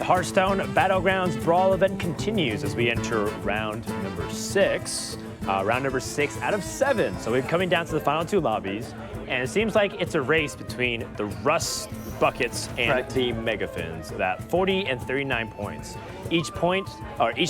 Hearthstone Battlegrounds Brawl event continues as we enter round number 6. Round number 6 out of 7. So we're coming down to the final 2 lobbies. And it seems like it's a race between the Rust Buckets and the Megafins at 40 and 39 points. Each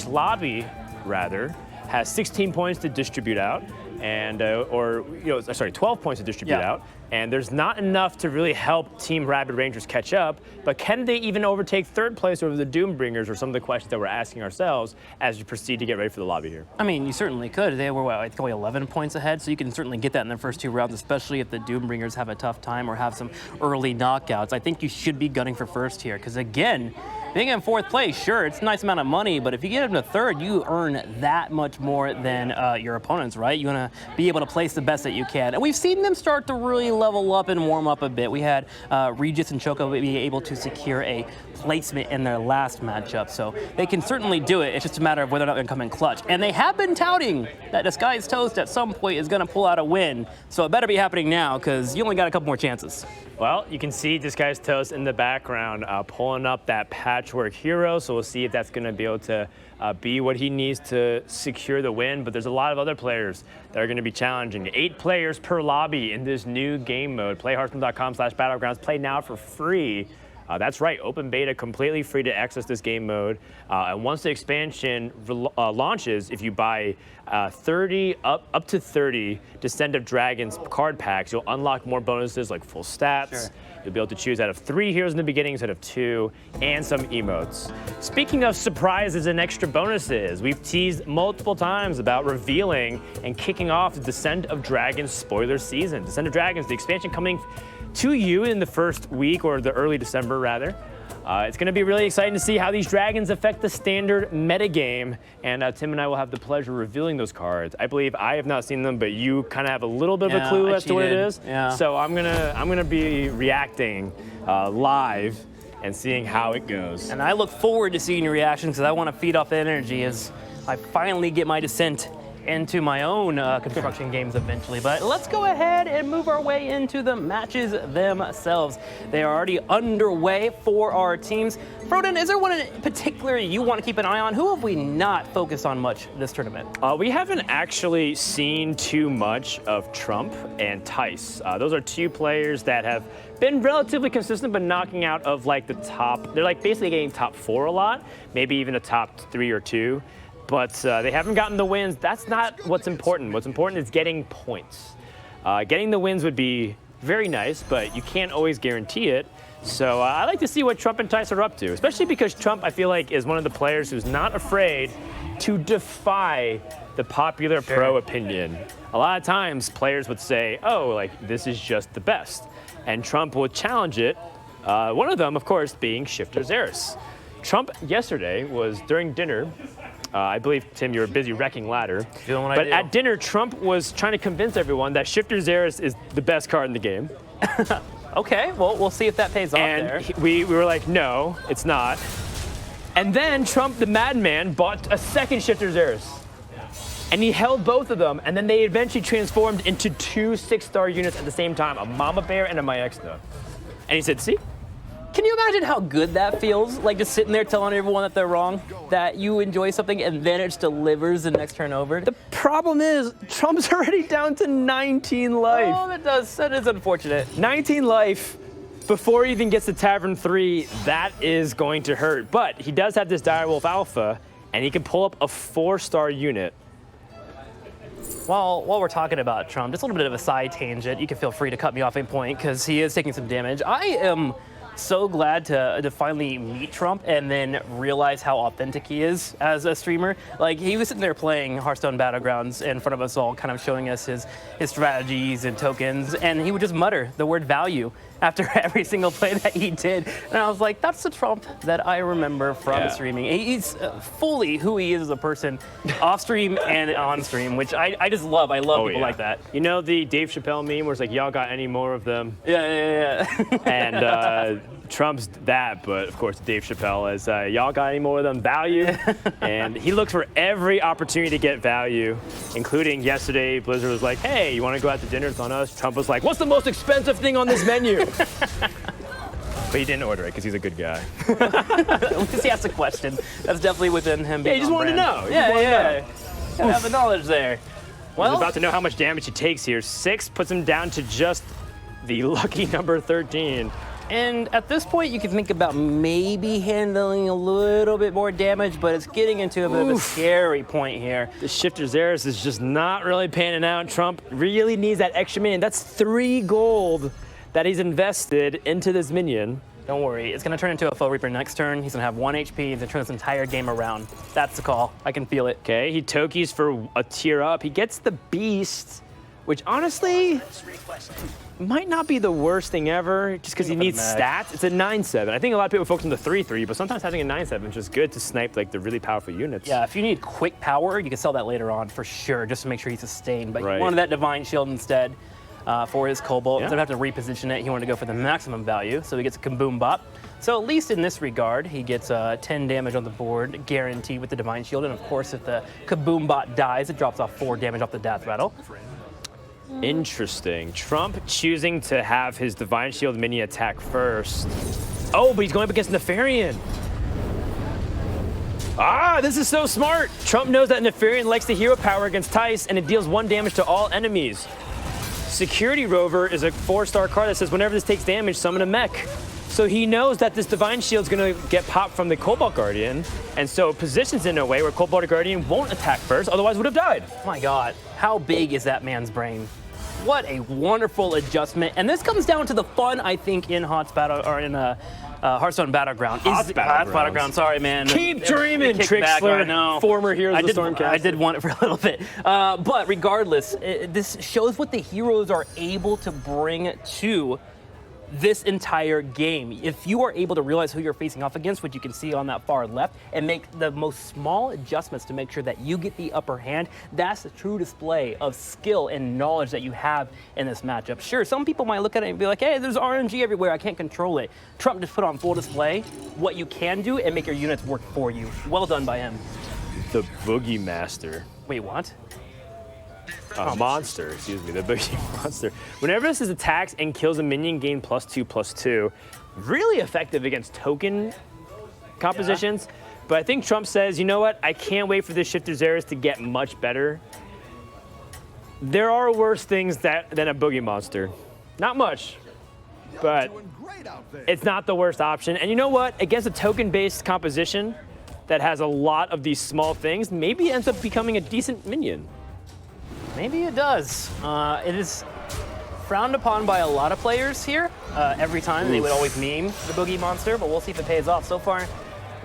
lobby, rather, has 16 points to distribute out. And 12 points to distribute out, and there's not enough to really help Team Rabid Rangers catch up. But can they even overtake 3rd place over the Doombringers? Or some of the questions that we're asking ourselves as we proceed to get ready for the lobby here. I mean, you certainly could. They were, I think, only 11 points ahead, so you can certainly get that in the first 2 rounds, especially if the Doombringers have a tough time or have some early knockouts. I think you should be gunning for first here, because again, being in 4th place, sure, it's a nice amount of money, but if you get into 3rd, you earn that much more than your opponents, right? You want to be able to place the best that you can. And we've seen them start to really level up and warm up a bit. We had Regis and Choco be able to secure a placement in their last matchup, so they can certainly do it. It's just a matter of whether or not they can come in clutch. And they have been touting that Disguised Toast at some point is going to pull out a win, so it better be happening now, because you only got a couple more chances. Well, you can see Disguised Toast in the background pulling up that Patchwork Hero, so we'll see if that's going to be able to be what he needs to secure the win. But there's a lot of other players that are going to be challenging. 8 players per lobby in this new game mode. PlayHearthstone.com/battlegrounds. Play now for free. That's right, open beta, completely free to access this game mode. And once the expansion launches, if you buy 30 up to 30 Descent of Dragons card packs, you'll unlock more bonuses like full stats. Sure. You'll be able to choose out of 3 heroes in the beginning instead of 2, and some emotes. Speaking of surprises and extra bonuses, we've teased multiple times about revealing and kicking off the Descent of Dragons spoiler season. Descent of Dragons, the expansion coming to you in the first week, or the early December rather. It's going to be really exciting to see how these dragons affect the standard metagame, and Tim and I will have the pleasure of revealing those cards. I believe I have not seen them, but you kind of have a little bit of a clue as to what it is. Yeah. So I'm gonna be reacting live and seeing how it goes. And I look forward to seeing your reactions, because I want to feed off that energy as I finally get my descent into my own construction games eventually. But let's go ahead and move our way into the matches themselves. They are already underway for our teams. Froden, is there one in particular you want to keep an eye on? Who have we not focused on much this tournament? We haven't actually seen too much of Trump and Tice. Those are 2 players that have been relatively consistent, but knocking out of like the top. They're like basically getting top 4 a lot, maybe even a top 3 or 2. But they haven't gotten the wins. That's not what's important. What's important is getting points. Getting the wins would be very nice, but you can't always guarantee it. So I like to see what Trump and Tice are up to, especially because Trump, I feel like, is one of the players who's not afraid to defy the popular pro opinion. A lot of times, players would say, oh, like, this is just the best. And Trump would challenge it. One of them, of course, being Shifter Xeris. Trump yesterday was during dinner. I believe, Tim, you were busy wrecking ladder. But at dinner, Trump was trying to convince everyone that Shifter Xeris is the best card in the game. Okay, well, we'll see if that pays off there. And we were like, no, it's not. And then Trump, the madman, bought a 2nd Shifter Xeris. And he held both of them, and then they eventually transformed into 2 6-star units at the same time, a Mama Bear and a Maexna. And he said, see? Can you imagine how good that feels? Like just sitting there telling everyone that they're wrong, that you enjoy something, and then it just delivers the next turn over? The problem is, Trump's already down to 19 life. Oh, that is unfortunate. 19 life before he even gets to Tavern 3, that is going to hurt. But he does have this Direwolf Alpha, and he can pull up a 4-star unit. While we're talking about Trump, just a little bit of a side tangent. You can feel free to cut me off at any point, because he is taking some damage. I am so glad to finally meet Trump and then realize how authentic he is as a streamer. Like, he was sitting there playing Hearthstone Battlegrounds in front of us all, kind of showing us his strategies and tokens, and he would just mutter the word value after every single play that he did. And I was like, that's the Trump that I remember from streaming. He's fully who he is as a person, off stream and on stream, which I just love. I love people like that. You know the Dave Chappelle meme where it's like, y'all got any more of them? Yeah. And Trump's that, but of course Dave Chappelle is, y'all got any more of them? Value? And he looks for every opportunity to get value, including yesterday, Blizzard was like, hey, you want to go out to dinner? It's on us. Trump was like, what's the most expensive thing on this menu? But he didn't order it because he's a good guy. At least he asked a question. That's definitely within him. Yeah, he just wanted to know. Yeah. Gotta have the knowledge there. Well, he's Well, about to know how much damage he takes here. 6 puts him down to just the lucky number 13. and at this point, you can think about maybe handling a little bit more damage, but it's getting into a bit of a scary point here. The Shifter Xeris is just not really panning out. Trump really needs that extra minion. That's 3 gold that he's invested into this minion. Don't worry, it's gonna turn into a Foe Reaper next turn. He's gonna have 1 HP, he's gonna turn this entire game around. That's the call, I can feel it. Okay, he Tokis for a tier up. He gets the Beast, which honestly might not be the worst thing ever, just because he needs stats. It's a 9/7. I think a lot of people focus on the 3/3, but sometimes having a 9/7 is just good to snipe like the really powerful units. Yeah, if you need quick power, you can sell that later on for sure, just to make sure he's sustained. But Right. he wanted that Divine Shield instead for his Cobalt. Yeah. Instead of having to reposition it, he wanted to go for the maximum value, so he gets a Kaboom Bop. So at least in this regard, he gets 10 damage on the board, guaranteed with the Divine Shield. And of course, if the Kaboom Bot dies, it drops off 4 damage off the Death Rattle. Interesting. Trump choosing to have his Divine Shield mini attack first. Oh, but he's going up against Nefarian. Ah, this is so smart. Trump knows that Nefarian likes the hero power against Tice, and it deals 1 damage to all enemies. Security Rover is a 4-star card that says whenever this takes damage, summon a mech. So he knows that this Divine Shield's gonna get popped from the Cobalt Guardian, and so positions in a way where Cobalt Guardian won't attack first, otherwise would have died. My God, how big is that man's brain? What a wonderful adjustment. And this comes down to the fun, I think, in Hearthstone Battleground. Battleground, sorry, man. Keep dreaming, Back, I Trickster, know. former Heroes of the Stormcast. I did want it for a little bit. But regardless, this shows what the heroes are able to bring to this entire game. If you are able to realize who you're facing off against, which you can see on that far left, and make the most small adjustments to make sure that you get the upper hand, that's the true display of skill and knowledge that you have in this matchup. Sure, some people might look at it and be like, hey, there's RNG everywhere, I can't control it. Trump just put on full display what you can do and make your units work for you. Well done by him. The Boogie Master. Wait, what? Monster, excuse me, the Boogie Monster. Whenever this attacks and kills a minion, gain +2/+2. Really effective against token compositions. Yeah. But I think Trump says, you know what? I can't wait for this Shifter Xeris to get much better. There are worse things than a Boogie Monster. Not much, but it's not the worst option. And you know what? Against a token-based composition that has a lot of these small things, maybe it ends up becoming a decent minion. Maybe it does. It is frowned upon by a lot of players here. Every time they would always meme the Boogie Monster, but we'll see if it pays off. So far,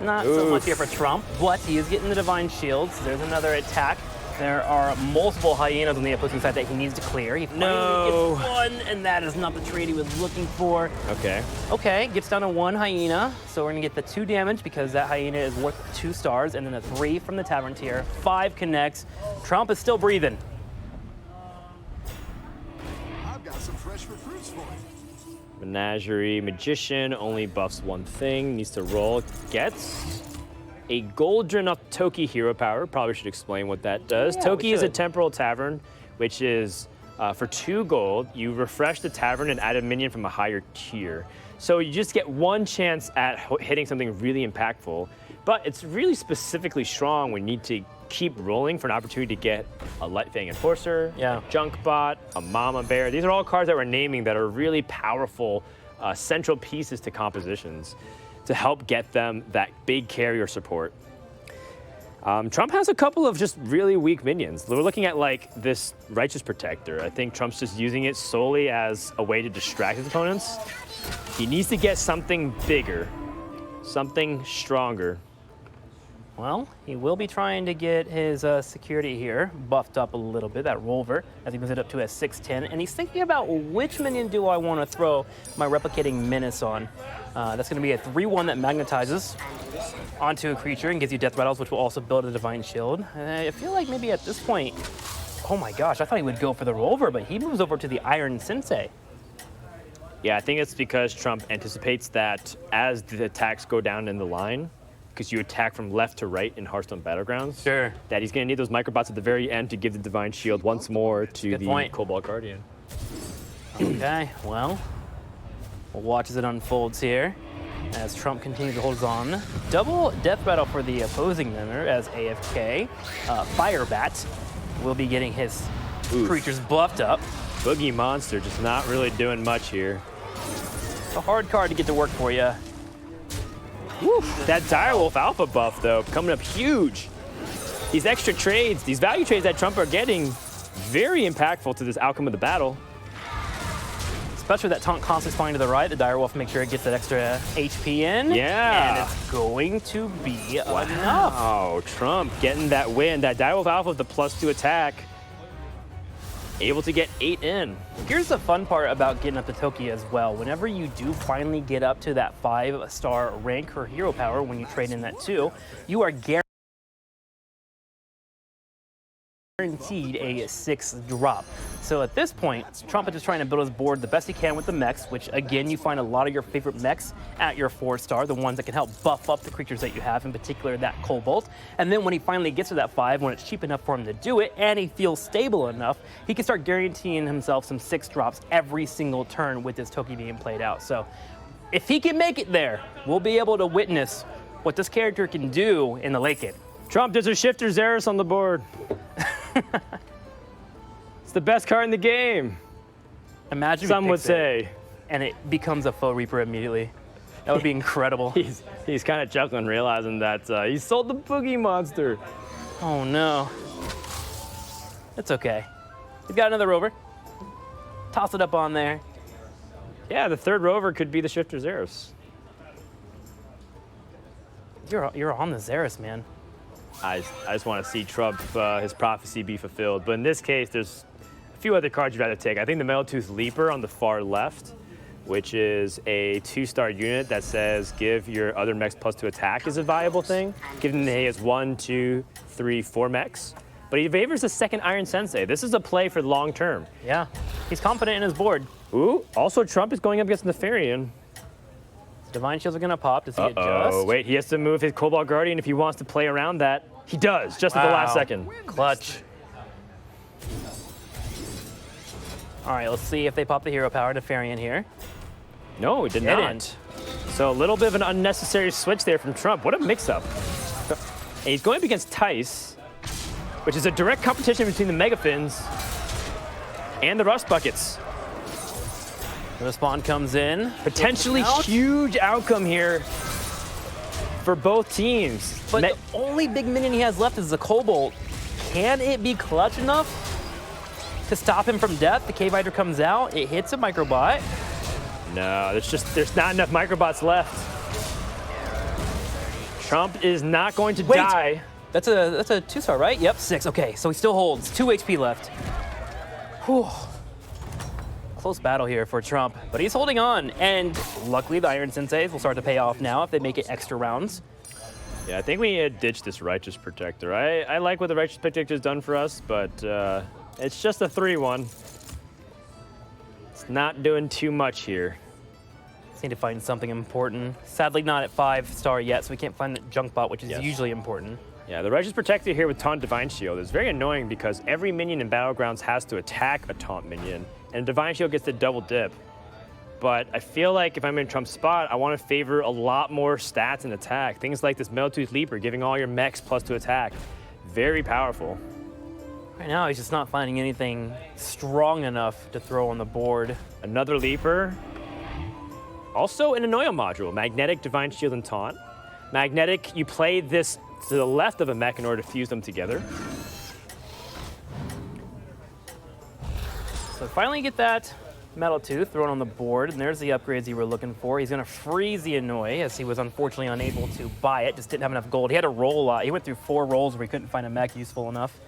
not so much here for Trump, but he is getting the Divine Shields. There's another attack. There are multiple hyenas on the opposing side that he needs to clear. He finally gets 1, and that is not the trade he was looking for. Okay. Okay, gets down to 1 hyena, so we're gonna get the 2 damage because that hyena is worth 2 stars, and then a 3 from the Tavern tier. 5 connects. Trump is still breathing. Some fresh recruits for it. Menagerie Magician only buffs 1 thing, needs to roll, gets a Goldren of Toki hero power. Probably should explain what that does. Yeah, Toki is a temporal tavern, which is for 2 gold. You refresh the tavern and add a minion from a higher tier. So you just get 1 chance at hitting something really impactful, but it's really specifically strong when you need to keep rolling for an opportunity to get a Light Fang Enforcer, a Junk Bot, a Mama Bear. These are all cards that we're naming that are really powerful central pieces to compositions to help get them that big carrier support. Trump has a couple of just really weak minions. We're looking at like this Righteous Protector. I think Trump's just using it solely as a way to distract his opponents. He needs to get something bigger, something stronger. Well, he will be trying to get his security here buffed up a little bit, that Rover, as he moves it up to a 6/10. And he's thinking about which minion do I want to throw my Replicating Menace on. That's going to be a 3/1 that magnetizes onto a creature and gives you death rattles, which will also build a Divine Shield. I feel like maybe at this point, oh my gosh, I thought he would go for the Rover, but he moves over to the Iron Sensei. Yeah, I think it's because Trump anticipates that as the attacks go down in the line, because you attack from left to right in Hearthstone Battlegrounds, that he's going to need those microbots at the very end to give the Divine Shield once more to the Cobalt Guardian. Okay, well, we'll watch as it unfolds here. as Trump continues to hold on. Double death battle for the opposing member as AFK. Firebat will be getting his creatures buffed up. Boogie Monster just not really doing much here. A hard card to get to work for you. Woo. That Direwolf Alpha buff, though, coming up huge. These extra trades, these value trades that Trump are getting, very impactful to this outcome of the battle. Especially that taunt constantly spawning to the right. The Direwolf makes sure it gets that extra HP in. Yeah. And it's going to be enough. Wow, Trump getting that win. That Direwolf Alpha with the +2 attack. Able to get 8 in. Here's the fun part about getting up to Toki as well. Whenever you do finally get up to that 5-star rank or hero power, when you trade in that 2, you are guaranteed a 6 drop. So at this point, Trump is just trying to build his board the best he can with the mechs, which again, you find a lot of your favorite mechs at your 4-star, the ones that can help buff up the creatures that you have, in particular that Cobalt. And then when he finally gets to that 5, when it's cheap enough for him to do it, and he feels stable enough, he can start guaranteeing himself some 6 drops every single turn with this Toki being played out. So if he can make it there, we'll be able to witness what this character can do in the late game. Trump, there's a Shifter Xeris on the board. It's the best card in the game. Imagine some would say. And it becomes a Foe Reaper immediately. That would be incredible. He's kind of chuckling, realizing that he sold the Boogie Monster. Oh no. It's okay. He's got another rover. Toss it up on there. Yeah, the 3rd rover could be the Shifter Xeris. You're on the Xeris, man. I just want to see Trump, his prophecy be fulfilled. But in this case, there's a few other cards you'd rather take. I think the Metal-Tooth Leaper on the far left, which is a 2-star unit that says give your other mechs +2 attack is a viable thing. Given that he has 1, 2, 3, 4 mechs. But he favors the 2nd Iron Sensei. This is a play for the long term. Yeah, he's confident in his board. Ooh, also Trump is going up against Nefarian. Divine Shields are gonna pop. Does he adjust? Oh, wait, he has to move his Cobalt Guardian if he wants to play around that. He does, just at the last second. Clutch. All right, let's see if they pop the hero power to Nefarian here. No, it did not. Didn't. So a little bit of an unnecessary switch there from Trump. What a mix-up. And he's going up against Tice, which is a direct competition between the Mega Fins and the Rust Buckets. The spawn comes in. Potentially huge outcome here for both teams. But the only big minion he has left is the Cobalt. Can it be clutch enough to stop him from death? The Cave Hydra comes out. It hits a Microbot. No, there's not enough Microbots left. Trump is not going to die. That's a 2-star, right? Yep, 6. Okay, so he still holds 2 HP left. Whew. Close battle here for Trump, but he's holding on. And luckily, the Iron Senseis will start to pay off now if they make it extra rounds. Yeah, I think we need to ditch this Righteous Protector. I like what the Righteous Protector's done for us, but it's just a 3-1. It's not doing too much here. Just need to find something important. Sadly, not at 5-star yet, so we can't find the junk bot, which is usually important. Yeah, the Righteous Protector here with Taunt Divine Shield is very annoying because every minion in Battlegrounds has to attack a Taunt minion, and Divine Shield gets the double dip. But I feel like if I'm in Trump's spot, I want to favor a lot more stats and attack. Things like this Metal-Tooth Leaper, giving all your mechs +2 attack. Very powerful. Right now, he's just not finding anything strong enough to throw on the board. Another Leaper. Also an Annoyo module, Magnetic, Divine Shield, and Taunt. Magnetic, you play this to the left of a mech in order to fuse them together. So finally get that Metal Tooth thrown on the board, and there's the upgrades you were looking for. He's gonna freeze the Annoy, as he was unfortunately unable to buy it, just didn't have enough gold. He had to roll a lot. He went through 4 rolls where he couldn't find a mech useful enough.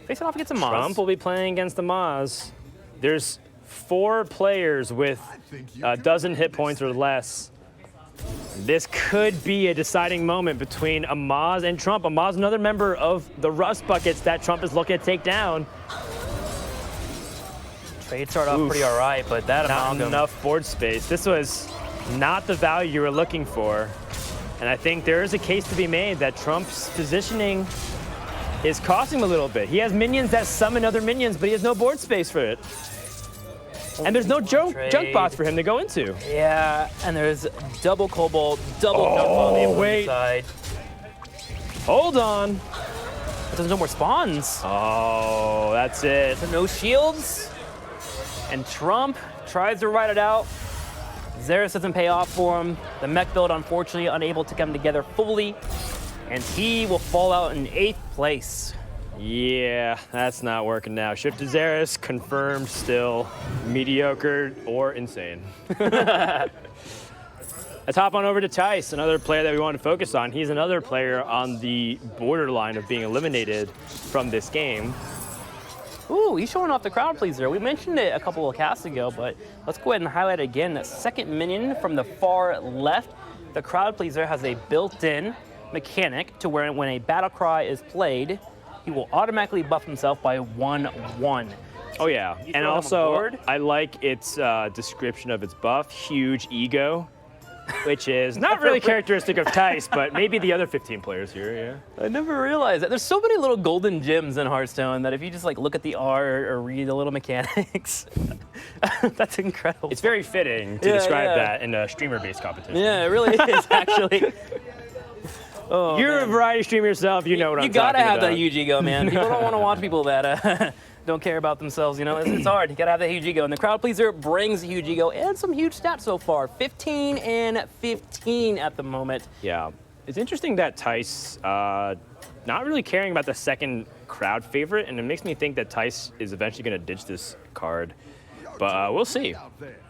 Facing off against a Maz. Trump will be playing against the Maz. There's 4 players with a dozen hit points or less. This could be a deciding moment between a Maz and Trump. A Maz, another member of the Rust Buckets that Trump is looking to take down. Trade started off pretty all right, but that not enough board space. This was not the value you were looking for. And I think there is a case to be made that Trump's positioning is costing him a little bit. He has minions that summon other minions, but he has no board space for it. And there's no junk Trade. bots for him to go into. Yeah, and there's double Cobalt, double junk bot on the wait. side. Hold on. But there's no more spawns. Oh, that's it. So no shields. And Trump tries to ride it out. Xerath doesn't pay off for him. The mech build, unfortunately, unable to come together fully. And he will fall out in 8th place. Yeah, that's not working now. Shift to Xerath, confirmed still mediocre or insane. Let's hop on over to Tice, another player that we want to focus on. He's another player on the borderline of being eliminated from this game. Ooh, he's showing off the crowd pleaser. We mentioned it a couple of casts ago, but let's go ahead and highlight it again. That second minion from the far left, the crowd pleaser has a built-in mechanic to where when a battle cry is played, he will automatically buff himself by 1/1. Oh yeah, You and throw him also aboard? I like its description of its buff, huge ego, which is not really characteristic of Tice, but maybe the other 15 players here, yeah. I never realized that. There's so many little golden gems in Hearthstone that if you just like look at the art or read the little mechanics, that's incredible. It's very fitting to Yeah, describe yeah. that in a streamer-based competition. Yeah, it really is actually. Oh, You're man. a variety streamer yourself, you know what I'm You gotta talking have about. that huge ego, man. People don't want to watch people that don't care about themselves. You know, it's hard. You gotta have that huge ego, and the crowd pleaser brings a huge ego and some huge stats so far. 15 and 15 at the moment. Yeah, it's interesting that Tice not really caring about the second crowd favorite, and it makes me think that Tice is eventually going to ditch this card, but we'll see. Out there.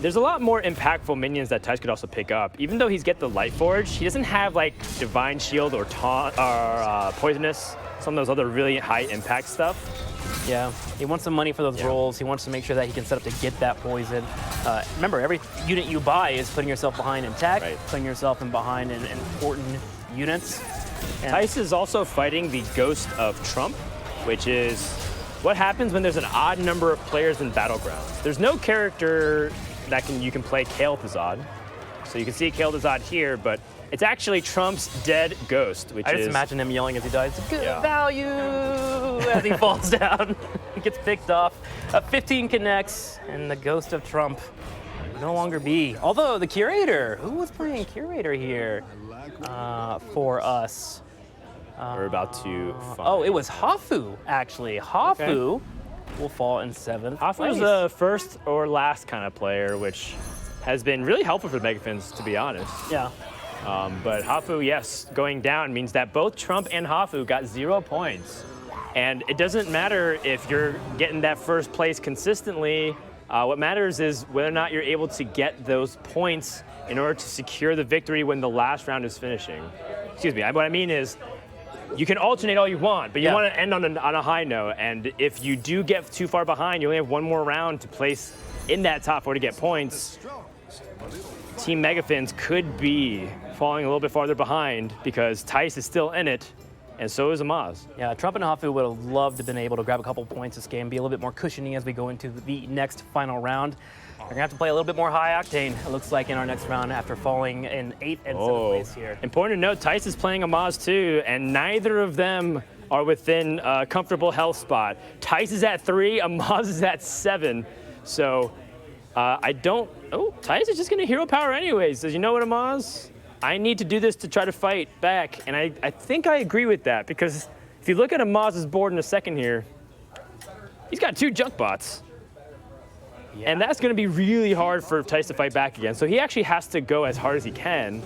There's a lot more impactful minions that Tice could also pick up. Even though he's get the Light Forge, he doesn't have like Divine Shield or Taunt or Poisonous, some of those other really high impact stuff. Yeah, he wants some money for those rolls. He wants to make sure that he can set up to get that poison. Remember, every unit you buy is putting yourself behind in tech, Right. putting yourself in behind in important units. And Tice is also fighting the Ghost of Trump, which is what happens when there's an odd number of players in Battlegrounds. There's no character that you can play Kael'Thuzad. So you can see Kael'Thuzad here, but it's actually Trump's dead ghost, which I just is imagine him yelling as he dies, "Good Yeah. value," as he falls down. He gets picked off. 15 connects, and the Ghost of Trump will no longer be. Although the Curator, who was playing Curator here for us? we're about to find. Oh, it was Hafu, actually. Hafu will fall in 7th Hafu's place. the first or last kind of player, which has been really helpful for the Megafins, to be honest. Yeah. But Hafu, yes, going down means that both Trump and Hafu got 0 points. And it doesn't matter if you're getting that first place consistently. What matters is whether or not you're able to get those points in order to secure the victory when the last round is finishing. Excuse me, what I mean is, you can alternate all you want, but you Yeah. want to end on a high note. And if you do get too far behind, you only have one more round to place in that top 4 to get points. Team Megafins could be falling a little bit farther behind because Tice is still in it, and so is Amaz. Yeah, Trump and Hafu would have loved to have been able to grab a couple points this game, be a little bit more cushiony as we go into the next final round. We're gonna have to play a little bit more high octane, it looks like, in our next round after falling in 8th and 7th place here. Important to note, Tice is playing Amaz too, and neither of them are within a comfortable health spot. Tice is at 3, Amaz is at 7. So Tice is just gonna hero power anyways. Says, you know what, Amaz? I need to do this to try to fight back. And I think I agree with that, because if you look at Amaz's board in a second here, he's got 2 junk bots. Yeah. And that's going to be really hard for Tice to fight back again. So he actually has to go as hard as he can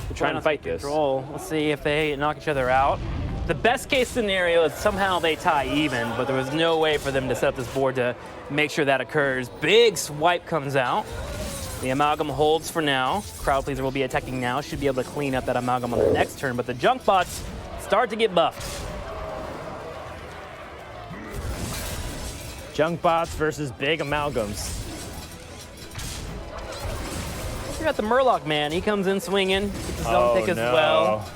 to try and fight this. Control. Let's see if they knock each other out. The best case scenario is somehow they tie even, but there was no way for them to set up this board to make sure that occurs. Big swipe comes out. The Amalgam holds for now. Crowd Pleaser will be attacking now. Should be able to clean up that Amalgam on the next turn, but the junk bots start to get buffed. Junk bots versus big amalgams. We got the Murloc man. He comes in swinging. Gets his own pick as well.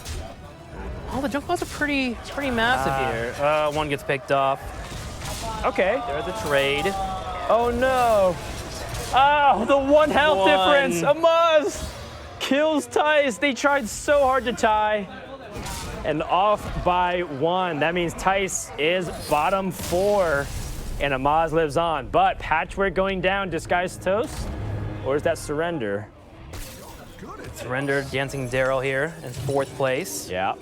Oh, the junk bots are pretty massive here. One gets picked off. Okay. There's a trade. Oh no. Oh, the 1 health One. difference. Amaz kills Tice. They tried so hard to tie. And off by 1. That means Tice is bottom 4. and Amaz lives on. But Patchwork going down, Disguised Toast, or is that Surrender? Surrender, Dancing Daryl here in 4th place. Yeah.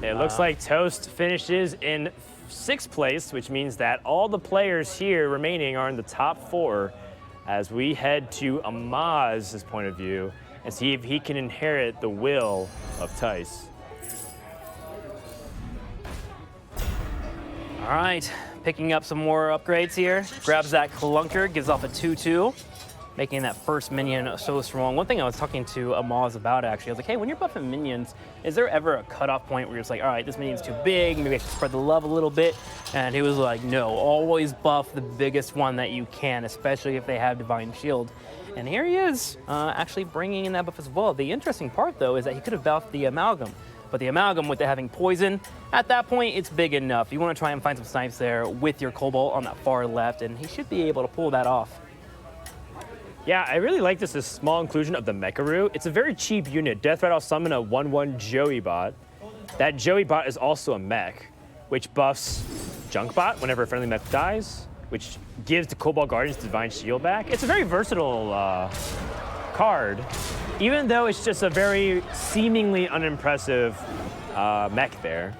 It looks like Toast finishes in 6th place, which means that all the players here remaining are in the top 4 as we head to Amaz's point of view and see if he can inherit the will of Tice. All right, picking up some more upgrades here. Grabs that Clunker, gives off a 2-2, making that first minion so strong. One thing I was talking to Amaz about, actually, I was like, hey, when you're buffing minions, is there ever a cutoff point where you're just like, all right, this minion's too big, maybe I should spread the love a little bit? And he was like, no, always buff the biggest one that you can, especially if they have Divine Shield. And here he is, actually bringing in that buff as well. The interesting part, though, is that he could have buffed the Amalgam. But the Amalgam, with it having poison, at that point, it's big enough. You want to try and find some snipes there with your Cobalt on that far left, and he should be able to pull that off. Yeah, I really like this small inclusion of the Mecharoo. It's a very cheap unit. Death Rattle summon a 1/1 Joey bot. That Joey bot is also a mech, which buffs Junk Bot whenever a friendly mech dies, which gives the Cobalt Guardians Divine Shield back. It's a very versatile card, even though it's just a very seemingly unimpressive mech there.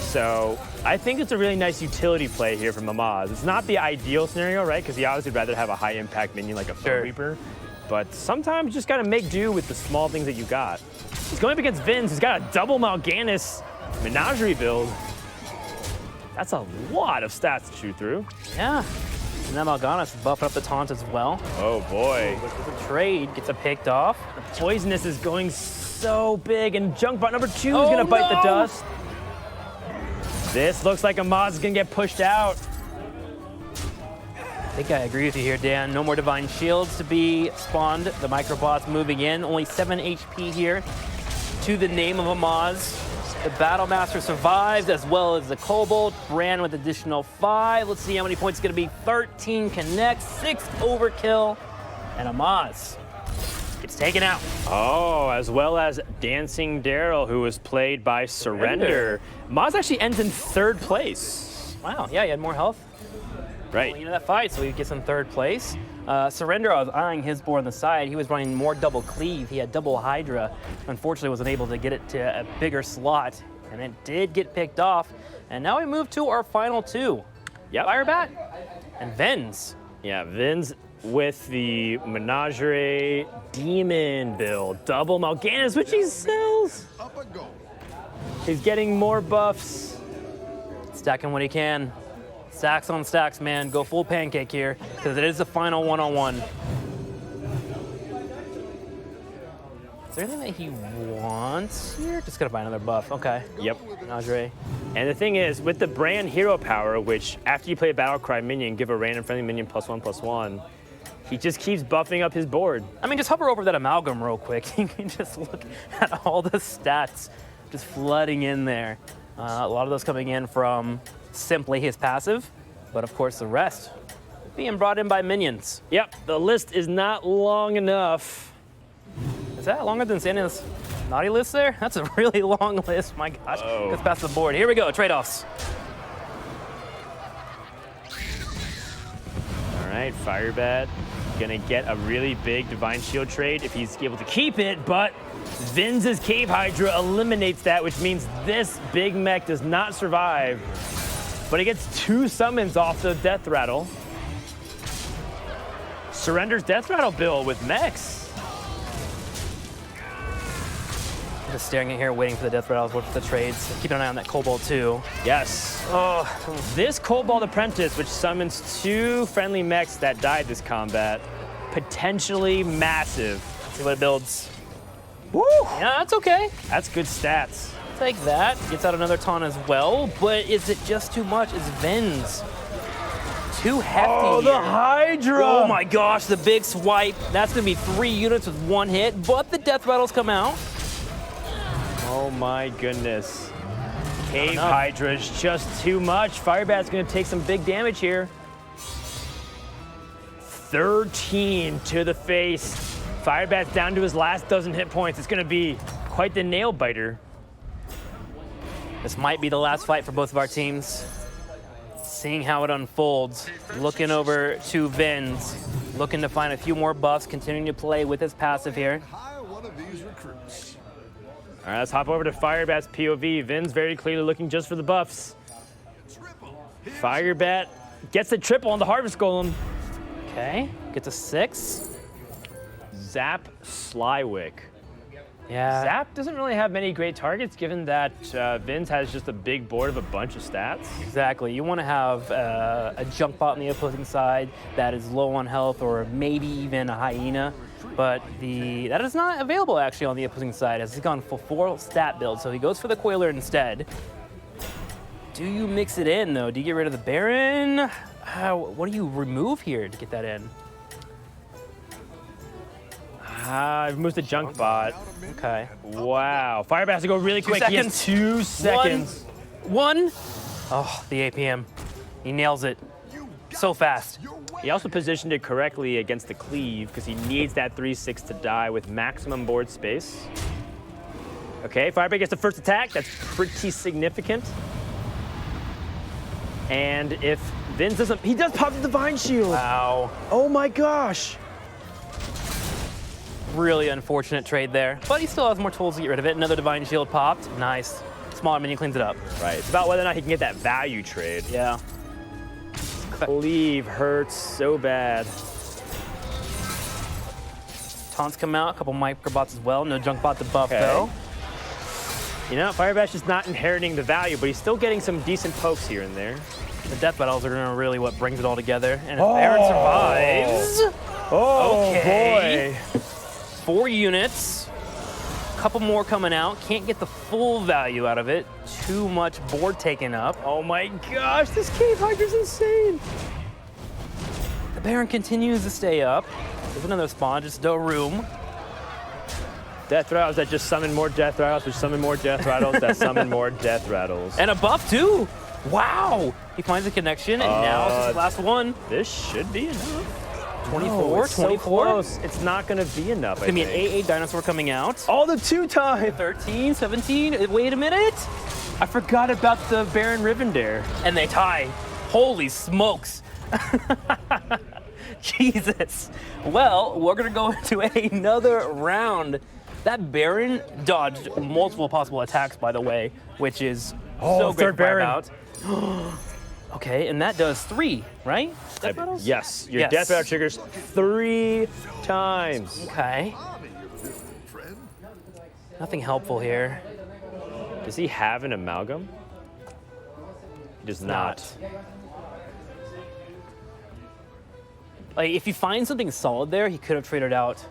So I think it's a really nice utility play here from Amaz. It's not the ideal scenario, right? Because he obviously would rather have a high impact minion like a Foe Reaper. But sometimes you just gotta make do with the small things that you got. He's going up against Vince, who's got a double Mal'Ganis Menagerie build. That's a lot of stats to shoot through. Yeah. And then Mal'Ganis buffing up the taunt as well. Oh boy. The trade gets it picked off. The Poisonous is going so big, and Junkbot number 2 is gonna bite the dust. This looks like Amaz is gonna get pushed out. I think I agree with you here, Dan. No more Divine Shields to be spawned. The Microbots moving in. Only 7 HP here to the name of Amaz. The Battlemaster survives, as well as the Cobalt. Ran with additional 5. Let's see how many points it's gonna be. 13 connects, 6 overkill, and Amaz gets taken out. Oh, as well as Dancing Daryl, who was played by Surrender. Maz actually ends in 3rd place. Wow, yeah, he had more health. Right. Into that fight, so he gets in 3rd place. Surrender, I was eyeing his board on the side. He was running more double cleave. He had double Hydra. Unfortunately, wasn't able to get it to a bigger slot, and it did get picked off. And now we move to our final 2. Yep. Firebat and Vins. Yeah, Vin's with the Menagerie Demon build. Double Mal'Ganis, which he sells. Up a goal. He's getting more buffs. Stacking what he can. Stacks on stacks, man. Go full pancake here, because it is the final one-on-one. Is there anything that he wants here? Just gotta buy another buff. Okay. Yep. Menagerie. And the thing is, with the brand hero power, which after you play a Battlecry minion, give a random friendly minion +1/+1, he just keeps buffing up his board. I mean, just hover over that Amalgam real quick. You can just look at all the stats just flooding in there. A lot of those coming in from simply his passive, but of course the rest being brought in by minions. Yep, the list is not long enough. Is that longer than Santa's naughty list there? That's a really long list, my gosh. Whoa. Gets past the board. Here we go, trade-offs. All right, Firebat gonna get a really big Divine Shield trade if he's able to keep it, but Vin's Cave Hydra eliminates that, which means this big mech does not survive, but he gets 2 summons off the Death Rattle. Surrender's Death Rattle build with mechs. Just staring at here, waiting for the Death Rattles, waiting for the trades. Keeping an eye on that Cobalt too. Yes. Oh, this Cobalt Apprentice, which summons 2 friendly mechs that died this combat, potentially massive. Let's see what it builds. Woo! Yeah, that's okay. That's good stats. Take that. Gets out another taunt as well, but is it just too much? Is Vin's too hefty? Oh, the here. Hydra! Oh my gosh, the big swipe. That's gonna be 3 units with 1 hit, but the Death Rattles come out. Oh my goodness. Cave enough. Hydra is just too much. Firebat's gonna take some big damage here. 13 to the face. Firebat's down to his last dozen hit points. It's gonna be quite the nail biter. This might be the last fight for both of our teams. seeing how it unfolds. Looking over to Vin's, looking to find a few more buffs, continuing to play with his passive here. Hire one of these recruits. All right, let's hop over to Firebat's POV. Vin's very clearly looking just for the buffs. Firebat gets the triple on the Harvest Golem. Okay, gets a 6. Zap Slywick. Yeah. Zap doesn't really have many great targets given that Vin's has just a big board of a bunch of stats. Exactly. You want to have a junk bot on the opposing side that is low on health, or maybe even a hyena. But that is not available actually on the opposing side, as he's gone full stat build. So he goes for the Coiler instead. Do you mix it in though? Do you get rid of the Baron? What do you remove here to get that in? I've moved the junk bot. Okay. Wow. Firebat has to go really quick. He has seconds. 2 seconds. One. Oh, the APM. He nails it so fast. He also positioned it correctly against the cleave because he needs that 3/6 to die with maximum board space. Okay, Firebat gets the first attack. That's pretty significant. And if Vince doesn't, he does pop the Divine Shield. Wow. Oh my gosh. Really unfortunate trade there. But he still has more tools to get rid of it. Another Divine Shield popped. Nice. Smaller minion cleans it up. Right, it's about whether or not he can get that value trade. Yeah. Cleave hurts so bad. Taunts come out, a couple microbots as well. No junk bot to buff Okay. though. You know, Firebat's just not inheriting the value, but he's still getting some decent pokes here and there. The death battles are gonna really what brings it all together. And if Baron survives, Oh Okay. boy. 4 units. Couple more coming out. Can't get the full value out of it. Too much board taken up. Oh my gosh, this Cave Hydra's insane. The Baron continues to stay up. There's another spawn, just no room. Death Rattles that just summon more Death Rattles, which summon more Death Rattles that summon more Death Rattles. And a buff too. Wow. He finds a connection, and now it's his last one. This should be enough. 24, it's so 24. close. It's not going to be enough, It's gonna be an 8/8 dinosaur coming out. Oh, the 2-time. 13, 17. Wait a minute. I forgot about the Baron Rivendare. And they tie. Holy smokes. Jesus. Well, we're gonna go into another round. That Baron dodged multiple possible attacks, by the way, which is so great third to find Baron. out. Okay, and that does 3, right? Death battles? Yes, your Yes. Death Rattle triggers 3 times. Okay. Nothing helpful here. Does he have an Amalgam? He does not. Like, if you find something solid there, he could have traded out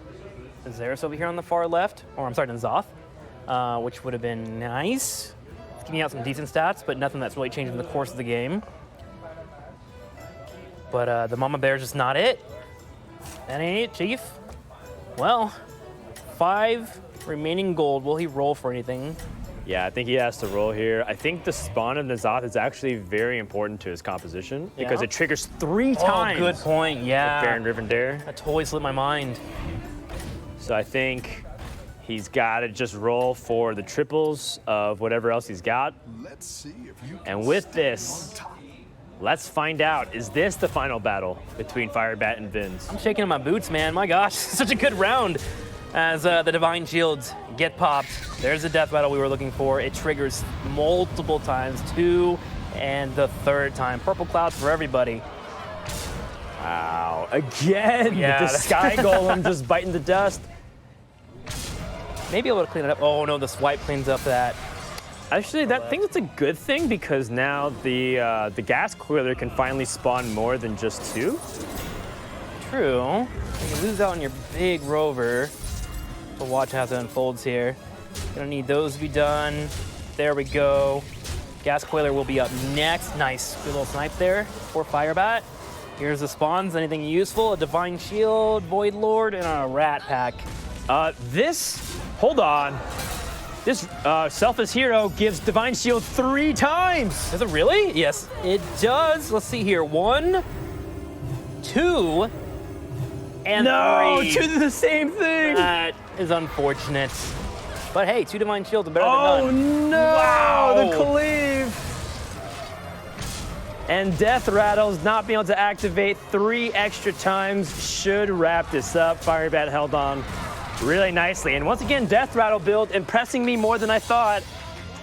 Xeris over here on the far left, or I'm sorry, N'Zoth, which would have been nice. It's giving out some decent stats, but nothing that's really changed in the course of the game. But the Mama Bear's just not it. That ain't it, Chief. Well, 5 remaining gold. Will he roll for anything? Yeah, I think he has to roll here. I think the spawn of N'Zoth is actually very important to his composition because Yeah? it triggers 3 times. Oh, good point. Yeah. Baron Rivendare. That totally slipped my mind. So I think he's got to just roll for the triples of whatever else he's got. Let's see if you can And with stay this, on top. let's find out. Is this the final battle between Firebat and Vin's? I'm shaking in my boots, man. My gosh, such a good round. As the Divine Shields get popped, there's the death battle we were looking for. It triggers multiple times, 2 and the 3rd time. Purple clouds for everybody. Wow, again, Yeah, the that's- Sky Golem just biting the dust. Maybe able to clean it up. Oh no, the swipe cleans up that. Actually, I think that's a good thing because now the gas coiler can finally spawn more than just 2. True. You lose out on your big rover. We'll watch how it unfolds here. Gonna need those to be done. There we go. Gas Coiler will be up next. Nice. Good little snipe there for Firebat. Here's the spawns. Anything useful? A Divine Shield, Void Lord, and a Rat Pack. Hold on. This Selfless Hero gives Divine Shield 3 times. Does it really? Yes, it does. Let's see here. 1, 2, and No, 3. 2 do the same thing. That is unfortunate. But hey, 2 Divine Shields are better than Oh none. no, Wow. the cleave. And Death Rattles not being able to activate 3 extra times should wrap this up. Firebat held on really nicely. And once again, Death Rattle build impressing me more than I thought.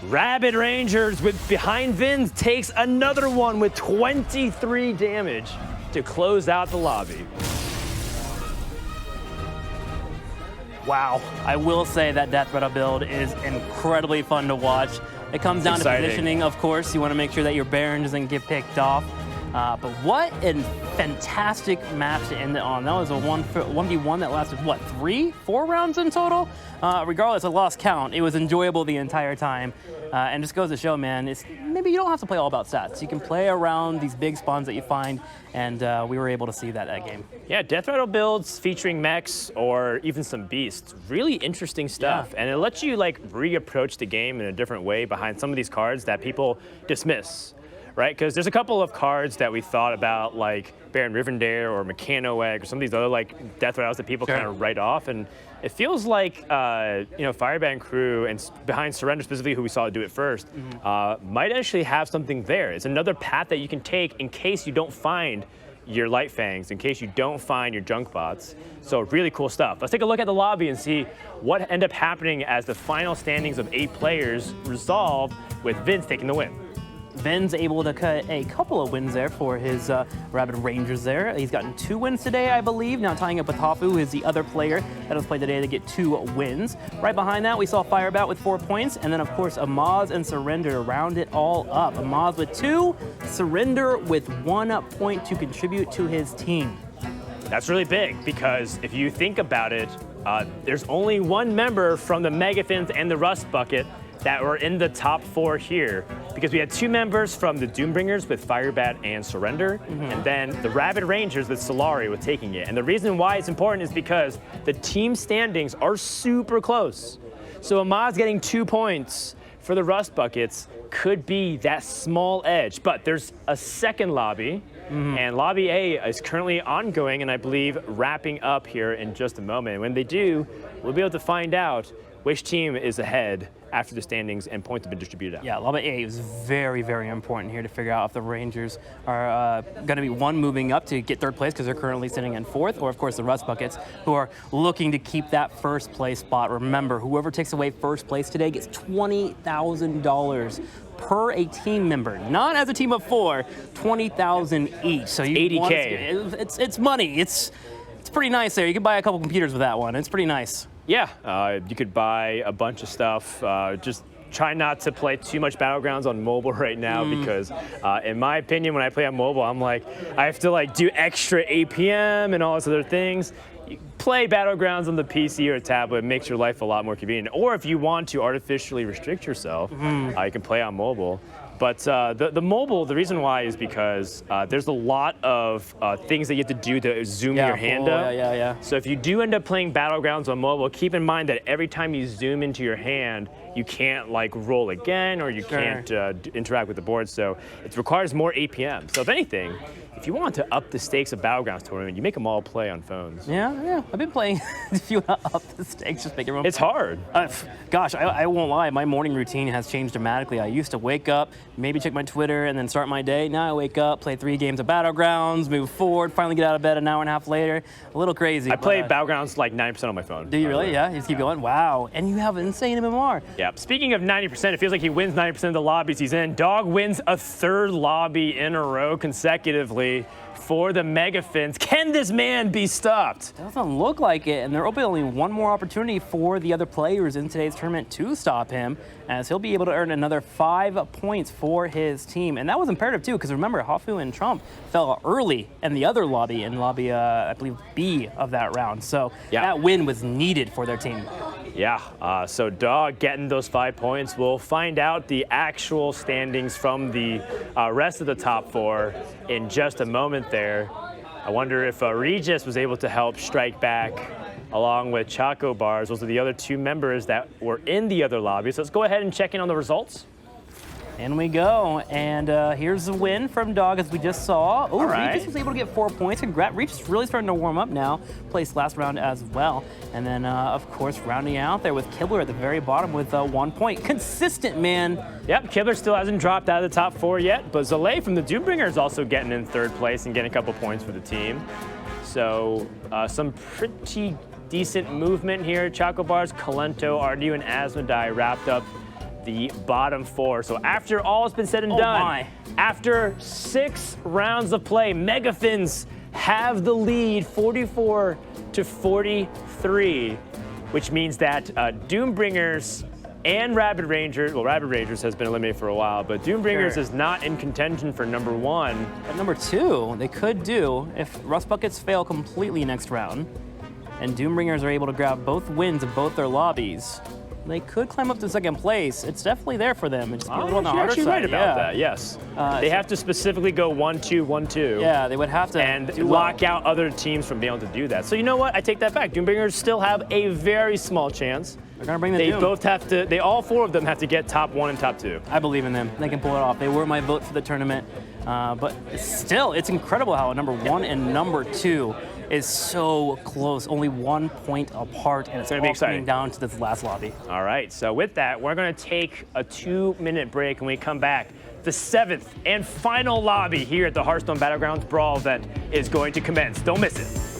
Rabid Rangers with behind Vins takes another one with 23 damage to close out the lobby. Wow, I will say that Death Rattle build is incredibly fun to watch. It comes down to positioning, of course. You want to make sure that your Baron doesn't get picked off. But what a fantastic match to end it on. That was a 1v1 that lasted, what, 4 rounds in total? Regardless, I lost count. It was enjoyable the entire time. And just goes to show, man, maybe you don't have to play all about stats. You can play around these big spawns that you find, and we were able to see that game. Yeah, Death Rattle builds featuring mechs or even some beasts. Really interesting stuff. Yeah. And it lets you like reapproach the game in a different way behind some of these cards that people dismiss. Right, because there's a couple of cards that we thought about, like Baron Rivendare or Mechano-Egg or some of these other like Death Rattles that people kind of write off, and it feels like Firebat crew and behind Surrender specifically, who we saw do it first, might actually have something there. It's another path that you can take in case you don't find your Light Fangs, in case you don't find your junk bots. So really cool stuff. Let's take a look at the lobby and see what ended up happening as the final standings of 8 players resolved with Vince taking the win. Ben's able to cut a couple of wins there for his Rabid Rangers there. He's gotten 2 wins today, I believe. Now tying up with Hafu, who is the other player that has played today to get 2 wins. Right behind that, we saw Firebat with 4 points. And then, of course, Amaz and Surrender round it all up. Amaz with 2, Surrender with 1 point to contribute to his team. That's really big because if you think about it, there's only 1 member from the Megathins and the Rust Bucket that were in the top 4 here, because we had 2 members from the Doombringers with Firebat and Surrender, and then the Rabid Rangers with Solari with taking it. And the reason why it's important is because the team standings are super close. So Amaz getting 2 points for the Rust Buckets could be that small edge, but there's a second lobby, and Lobby A is currently ongoing and I believe wrapping up here in just a moment. When they do, we'll be able to find out which team is ahead after the standings and points have been distributed out. Yeah, Lobby A is very, very important here to figure out if the Rangers are going to be moving up to get 3rd place because they're currently sitting in 4th, or of course the Rust Buckets, who are looking to keep that 1st place spot. Remember, whoever takes away 1st place today gets $20,000 per a team member, not as a team of 4, 20,000 each. So you 80K. It's money. It's pretty nice there. You can buy a couple computers with that one. It's pretty nice. Yeah, you could buy a bunch of stuff. Just try not to play too much Battlegrounds on mobile right now because, in my opinion, when I play on mobile, I'm like, I have to like do extra APM and all those other things. You play Battlegrounds on the PC or a tablet. It makes your life a lot more convenient. Or if you want to artificially restrict yourself, you can play on mobile. But the mobile, the reason why is because there's a lot of things that you have to do to zoom your hand up. Yeah. So if you do end up playing Battlegrounds on mobile, keep in mind that every time you zoom into your hand, you can't like roll again or you can't interact with the board. So it requires more APM. So if anything, if you want to up the stakes of Battlegrounds tournament, you make them all play on phones. Yeah. I've been playing. If you want to up the stakes, just make everyone. It's hard. Gosh, I won't lie. My morning routine has changed dramatically. I used to wake up, maybe check my Twitter, and then start my day. Now I wake up, play 3 games of Battlegrounds, move forward, finally get out of bed an hour and a half later. A little crazy. I play Battlegrounds like 90% on my phone. Do you really? Yeah. You just keep going. Wow. And you have insane MMR. Yeah. Speaking of 90%, it feels like he wins 90% of the lobbies he's in. Dog wins a 3rd lobby in a row consecutively for the Megathins. Can this man be stopped? Doesn't look like it, and there will be only 1 more opportunity for the other players in today's tournament to stop him, as he'll be able to earn another 5 points for his team. And that was imperative too, because remember, Hafu and Trump fell early in the other lobby, in lobby, I believe, B of that round. So that win was needed for their team. Yeah, so Dog getting those 5 points. We'll find out the actual standings from the rest of the top 4 in just a moment there. I wonder if Regis was able to help strike back along with Choco Bars. Those are the other 2 members that were in the other lobby. So let's go ahead and check in on the results. In we go, and here's the win from Dog, as we just saw. Oh, right. Regis was able to get 4 points. Congrats, Regis really starting to warm up now. Placed last round as well. And then, of course, rounding out there with Kibler at the very bottom with 1 point. Consistent, man. Yep, Kibler still hasn't dropped out of the top 4 yet, but Zalay from the Doombringer is also getting in 3rd place and getting a couple points for the team. So some pretty decent movement here. Chocobars, Kalento, Ardu, and Asmodai wrapped up the bottom 4. So after all has been said and done, after 6 rounds of play, Megafins have the lead 44 to 43, which means that Doombringers and Rabid Rangers, well, Rabid Rangers has been eliminated for a while, but Doombringers is not in contention for number 1. At number 2, they could do if Rust Buckets fail completely next round, and Doombringers are able to grab both wins of both their lobbies. They could climb up to 2nd place. It's definitely there for them. It's just a little on the harder actually side. right about that, yes. They have to specifically go 1-2, 1-2. Yeah, they would have to and lock out other teams from being able to do that. So you know what? I take that back. Doombringers still have a very small chance. They're gonna bring the They Doom. both have to. All 4 of them have to get top 1 and top 2. I believe in them. They can pull it off. They were my vote for the tournament. But still, it's incredible how number 1 and number 2 is so close, only 1 point apart, and it's gonna be all exciting. coming down to this last lobby. All right, so with that, we're gonna take a 2-minute break, and we come back. The 7th and final lobby here at the Hearthstone Battlegrounds Brawl event is going to commence. Don't miss it.